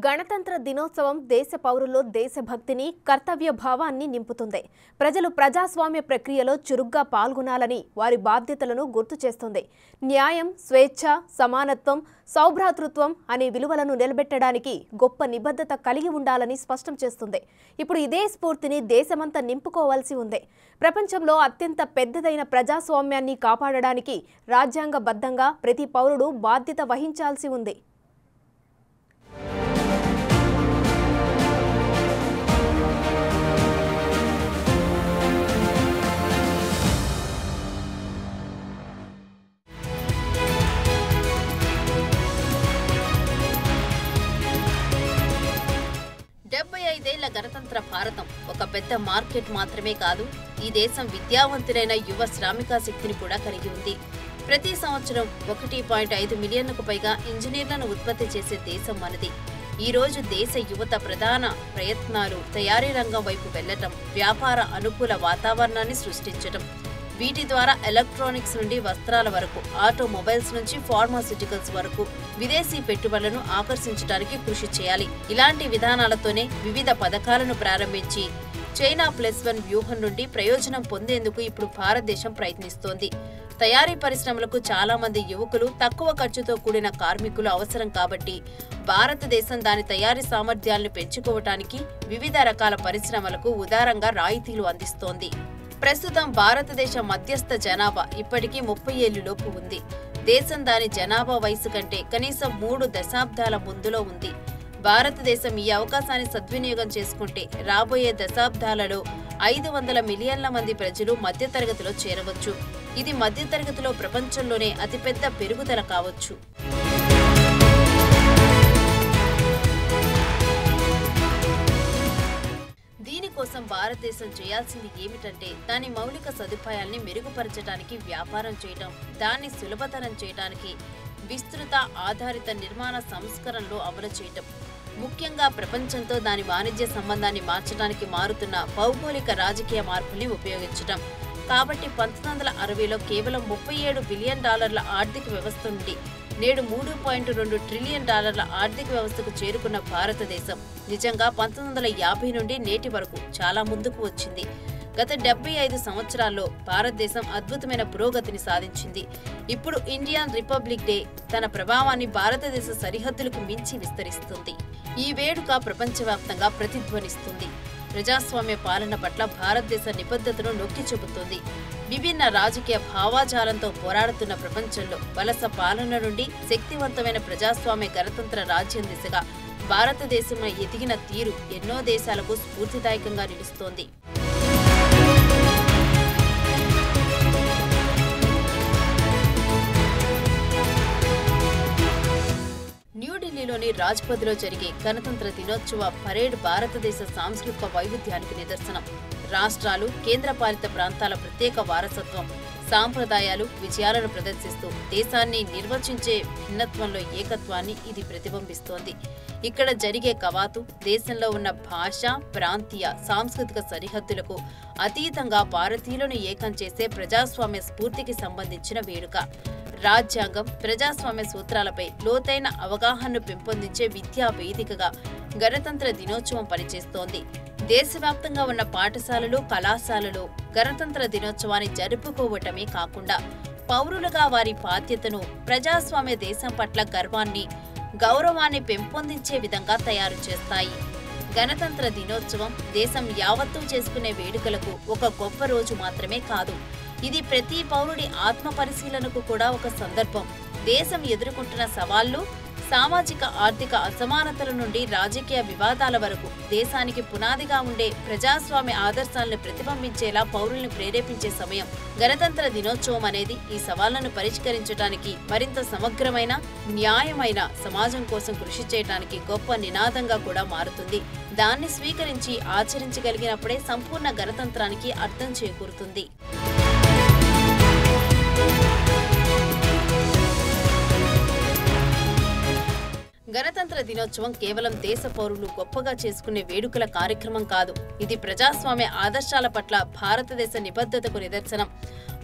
గణతంత్ర దినోత్సవం దేశ పౌరుల్లో దేశభక్తిని, కర్తవ్య భావాన్ని నింపుతుంది. ప్రజలు ప్రజాస్వామ్య ప్రక్రియలో చురుగ్గా పాల్గొనాలని, వారి బాధ్యతలను గుర్తు చేస్తుంది. న్యాయం, స్వేచ్ఛ, సమానత్వం, సౌభ్రాతృత్వం అనే విలువలను నిలబెట్టడానికి గొప్ప నిబద్ధత కలిగి ఉండాలని స్పష్టం చేస్తుంది. ఇప్పుడు ఇదే స్ఫూర్తిని దేశమంతా నింపుకోవాల్సి ఉంది. ప్రపంచంలో అత్యంత పెద్దదైన ప్రజాస్వామ్యాన్ని కాపాడడానికి రాజ్యాంగబద్ధంగా ప్రతి పౌరుడు బాధ్యత వహించాల్సి ఉంది. గణతంత్ర భారతం ఒక పెద్ద మార్కెట్ మాత్రమే కాదు, ఈ దేశం విద్యావంతులైన యువ శ్రామిక శక్తిని కూడా కలిగి ఉంది. ప్రతి సంవత్సరం 1.5 మిలియన్లకు పైగా ఇంజనీర్లను ఉత్పత్తి చేసే దేశం మనది. ఈ రోజు దేశ యువత ప్రధాన ప్రయత్నాలు తయారీ రంగం వైపు వెళ్లటం, వ్యాపార అనుకూల వాతావరణాన్ని సృష్టించటం. వీటి ద్వారా ఎలక్ట్రానిక్స్ నుండి వస్త్రాల వరకు, ఆటోమొబైల్స్ నుంచి ఫార్మాస్యూటికల్స్ వరకు విదేశీ పెట్టుబడులను ఆకర్షించడానికి కృషి చేయాలి. ఇలాంటి విధానాలతోనే వివిధ పథకాలను ప్రారంభించి చైనా +1 వ్యూహం నుండి ప్రయోజనం పొందేందుకు ఇప్పుడు భారతదేశం ప్రయత్నిస్తోంది. తయారీ పరిశ్రమలకు చాలా మంది యువకులు, తక్కువ ఖర్చుతో కూడిన కార్మికులు అవసరం కాబట్టి భారతదేశం దాని తయారీ సామర్థ్యాలను పెంచుకోవటానికి వివిధ రకాల పరిశ్రమలకు ఉదారంగా రాయితీలు అందిస్తోంది. ప్రస్తుతం భారతదేశ మధ్యస్థ జనాభా ఇప్పటికీ 30 ఏళ్లలోపు ఉంది. దేశం దాని జనాభా వయసు కంటే కనీసం 3 దశాబ్దాల ముందులో ఉంది. భారతదేశం ఈ అవకాశాన్ని సద్వినియోగం చేసుకుంటే రాబోయే దశాబ్దాలలో 500 మిలియన్ల మంది ప్రజలు మధ్యతరగతిలో చేరవచ్చు. ఇది మధ్యతరగతిలో ప్రపంచంలోనే అతిపెద్ద పెరుగుదల కావచ్చు. దీనికోసం భారతదేశం చేయాల్సింది ఏమిటంటే, దాని మౌలిక సదుపాయాల్ని మెరుగుపరచడానికి వ్యాపారం చేయడం, దాన్ని సులభతరం చేయడానికి విస్తృత ఆధారిత నిర్మాణ సంస్కరణలు అమలు చేయటం, ముఖ్యంగా ప్రపంచంతో దాని వాణిజ్య సంబంధాన్ని మార్చడానికి మారుతున్న భౌగోళిక రాజకీయ మార్పుల్ని ఉపయోగించటం. కాబట్టి 1960లో కేవలం $37 బిలియన్ ఆర్థిక వ్యవస్థ నుండి నేడు $3.2 ట్రిలియన్ ఆర్థిక వ్యవస్థకు చేరుకున్న భారతదేశం నిజంగా 1950 నుండి నేటి వరకు చాలా ముందుకు వచ్చింది. గత 75 సంవత్సరాల్లో భారతదేశం అద్భుతమైన పురోగతిని సాధించింది. ఇప్పుడు ఇండియన్ రిపబ్లిక్ డే తన ప్రభావాన్ని భారతదేశ సరిహద్దులకు మించి విస్తరిస్తుంది. ఈ వేడుక ప్రపంచవ్యాప్తంగా ప్రతిధ్వనిస్తుంది. ప్రజాస్వామ్య పాలన పట్ల భారతదేశ నిబద్ధతను నొక్కి చెబుతుంది. విభిన్న రాజకీయ భావాజాలంతో పోరాడుతున్న ప్రపంచంలో వలస పాలన నుండి శక్తివంతమైన ప్రజాస్వామ్య గణతంత్ర రాజ్యం దిశగా భారతదేశం ఎదిగిన తీరు ఎన్నో దేశాలకు స్ఫూర్తిదాయకంగా నిలుస్తోంది. న్యూఢిల్లీలోని రాజ్పథ్లో జరిగే గణతంత్ర దినోత్సవ పరేడ్ భారతదేశ సాంస్కృతిక వైవిధ్యానికి నిదర్శనం. రాష్ట్రాలు, కేంద్రపాలిత ప్రాంతాల ప్రత్యేక వారసత్వం, సాంప్రదాయాలు, విజయాలను ప్రదర్శిస్తూ దేశాన్ని నిర్వచించే భిన్నత్వంలో ఏకత్వాన్ని ఇది ప్రతిబింబిస్తోంది. ఇక్కడ జరిగే కవాతు దేశంలో ఉన్న భాష, ప్రాంతీయ, సాంస్కృతిక సరిహద్దులకు అతీతంగా భారతీయులను ఏకం చేసే ప్రజాస్వామ్య స్ఫూర్తికి సంబంధించిన వేడుక. రాజ్యాంగం, ప్రజాస్వామ్య సూత్రాలపై లోతైన అవగాహనను పెంపొందించే విద్యా వేదికగా గణతంత్ర దినోత్సవం పనిచేస్తోంది. దేశవ్యాప్తంగా ఉన్న పాఠశాలలు, కళాశాలలు గణతంత్ర దినోత్సవాన్ని జరుపుకోవటమే కాకుండా పౌరులుగా వారి బాధ్యతను, ప్రజాస్వామ్య దేశం పట్ల గర్వాన్ని, గౌరవాన్ని పెంపొందించే విధంగా తయారు చేస్తాయి. గణతంత్ర దినోత్సవం దేశం యావత్తూ చేసుకునే వేడుకలకు ఒక గొప్ప రోజు మాత్రమే కాదు, ఇది ప్రతి పౌరుడి ఆత్మ పరిశీలనకు కూడా ఒక సందర్భం. దేశం ఎదుర్కొంటున్న సవాళ్లు, సామాజిక ఆర్థిక అసమానతల నుండి రాజకీయ వివాదాల వరకు దేశానికి పునాదిగా ఉండే ప్రజాస్వామ్య ఆదర్శాలను ప్రతిబింబించేలా పౌరుల్ని ప్రేరేపించే సమయం. గణతంత్ర దినోత్సవం అనేది ఈ సవాళ్లను పరిష్కరించడానికి, మరింత సమగ్రమైన, న్యాయమైన సమాజం కోసం కృషి చేయడానికి గొప్ప నినాదంగా కూడా మారుతుంది. దాన్ని స్వీకరించి ఆచరించగలిగినప్పుడే సంపూర్ణ గణతంత్రానికి అర్థం చేకూరుతుంది. గణతంత్ర దినోత్సవం కేవలం దేశ పౌరులు గొప్పగా చేసుకునే వేడుకల కార్యక్రమం కాదు, ఇది ప్రజాస్వామ్య ఆదర్శాల పట్ల భారతదేశ నిబద్ధతకు నిదర్శనం.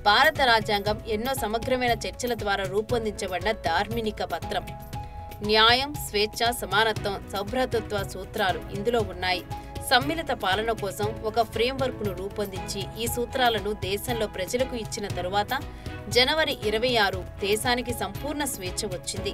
భారత రాజ్యాంగం ఎన్నో సమగ్రమైన చర్చల ద్వారా రూపొందించబడిన దార్శనిక పత్రం. న్యాయం, స్వేచ్ఛ, సమానత్వం, సౌభ్రాతృత్వ సూత్రాలు ఇందులో ఉన్నాయి. సమ్మిళిత పాలన కోసం ఒక ఫ్రేమ్వర్క్ను రూపొందించి ఈ సూత్రాలను దేశంలో ప్రజలకు ఇచ్చిన తరువాత జనవరి 26 దేశానికి సంపూర్ణ స్వేచ్ఛ వచ్చింది.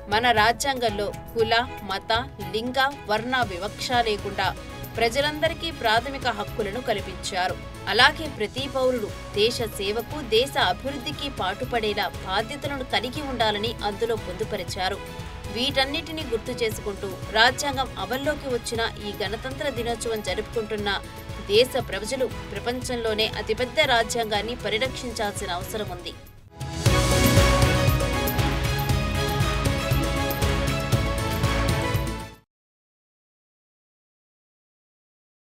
మన రాజ్యాంగంలో కుల, మత, లింగ, వర్ణ వివక్ష లేకుండా ప్రజలందరికీ ప్రాథమిక హక్కులను కల్పించారు. అలాగే ప్రతి పౌరుడు దేశ సేవకు, దేశ అభివృద్ధికి పాటుపడేలా బాధ్యతలను కలిగి ఉండాలని అందులో పొందుపరిచారు. వీటన్నిటినీ గుర్తు చేసుకుంటూ రాజ్యాంగం అమల్లోకి వచ్చిన ఈ గణతంత్ర దినోత్సవం జరుపుకుంటున్న దేశ ప్రజలు ప్రపంచంలోనే అతిపెద్ద రాజ్యాంగాన్ని పరిరక్షించాల్సిన అవసరం ఉంది.